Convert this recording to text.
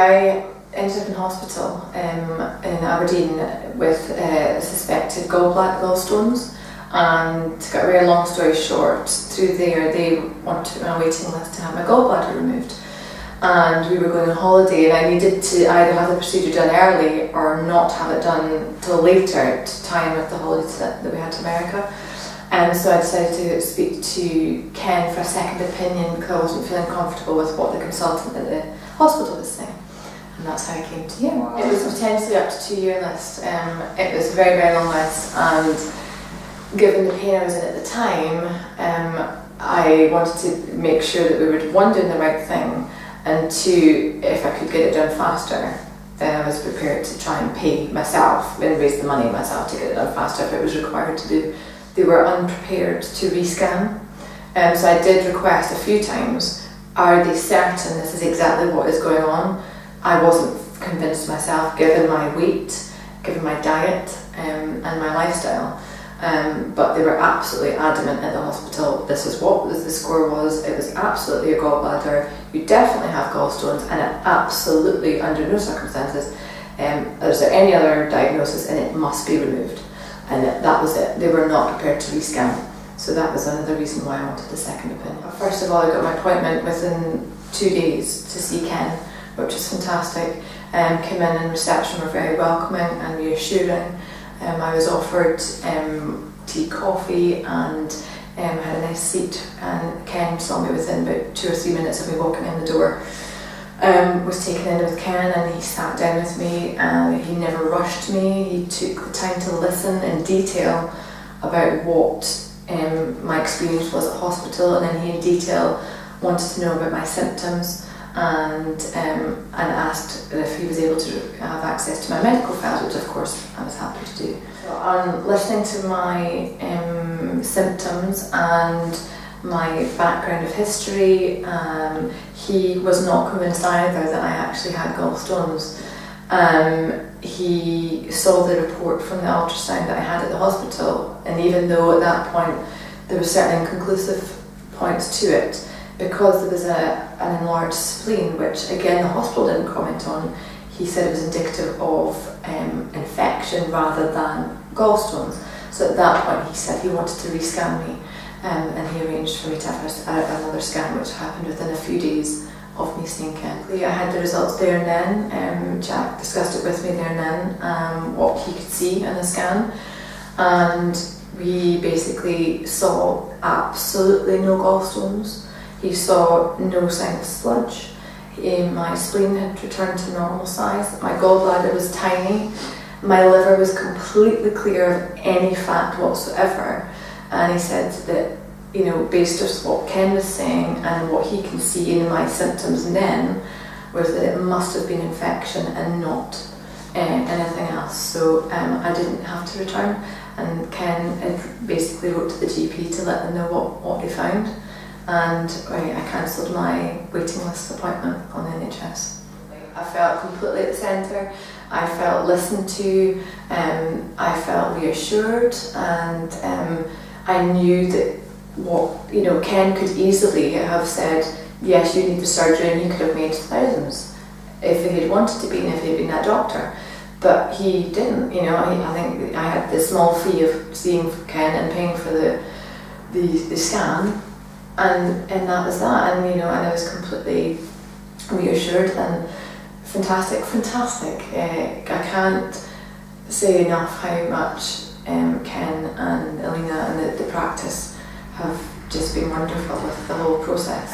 I ended up in hospital in Aberdeen with suspected gallstones, and to cut a very long story short, through there they wanted my waiting list to have my gallbladder removed, and we were going on holiday and I needed to either have the procedure done early or not have it done till later to tie in with the holiday that we had to America. And so I decided to speak to Ken for a second opinion because I wasn't feeling comfortable with what the consultant at the hospital was saying. And that's how I came to you. Wow. It was potentially up to 2-year list. It was a very, very long list, and given the pain I was in at the time, I wanted to make sure that we were, one, doing the right thing, and two, if I could get it done faster, then I was prepared to try and pay myself and raise the money myself to get it done faster if it was required to do. They were unprepared to rescan, so I did request a few times, are they certain this is exactly what is going on? I wasn't convinced myself, given my weight, given my diet and my lifestyle, but they were absolutely adamant at the hospital, this is what the score was, it was absolutely a gallbladder, you definitely have gallstones, and it absolutely, under no circumstances, is there any other diagnosis, and it must be removed. And that was it. They were not prepared to rescan. So that was another reason why I wanted the second opinion. First of all, I got my appointment within 2 days to see Ken, which was fantastic. Came in reception were very welcoming and reassuring. I was offered tea, coffee, and had a nice seat. And Ken saw me within about 2 or 3 minutes of me walking in the door. Was taken in with Ken, and he sat down with me, and he never rushed me. He took the time to listen in detail about what my experience was at hospital, and then he in detail wanted to know about my symptoms, and asked if he was able to have access to my medical files, which of course I was happy to do. So on listening to my symptoms and my background of history, he was not convinced either that I actually had gallstones. He saw the report from the ultrasound that I had at the hospital, and even though at that point there were certain inconclusive points to it, because there was an enlarged spleen, which again the hospital didn't comment on, he said it was indicative of infection rather than gallstones. So at that point he said he wanted to rescan me. And he arranged for me to have another scan, which happened within a few days of me seeing Ken. I had the results there and then. Jack discussed it with me there and then, what he could see in the scan, and we basically saw absolutely no gallstones. He saw no sign of sludge. My spleen had returned to normal size. My gallbladder was tiny. My liver was completely clear of any fat whatsoever. And he said that, you know, based on what Ken was saying and what he can see in my symptoms then, was that it must have been infection and not anything else. So I didn't have to return, and Ken had basically wrote to the GP to let them know what they found, and I cancelled my waiting list appointment on the NHS. I felt completely at the centre. I felt listened to. I felt reassured, and I knew that Ken could easily have said, yes, you need the surgery, and he could have made thousands if he had wanted to be, and if he had been that doctor. But he didn't, I think I had the small fee of seeing Ken and paying for the scan, and that was that, and I was completely reassured and fantastic. I can't say enough how much Ken and Alina and the practice have just been wonderful with the whole process.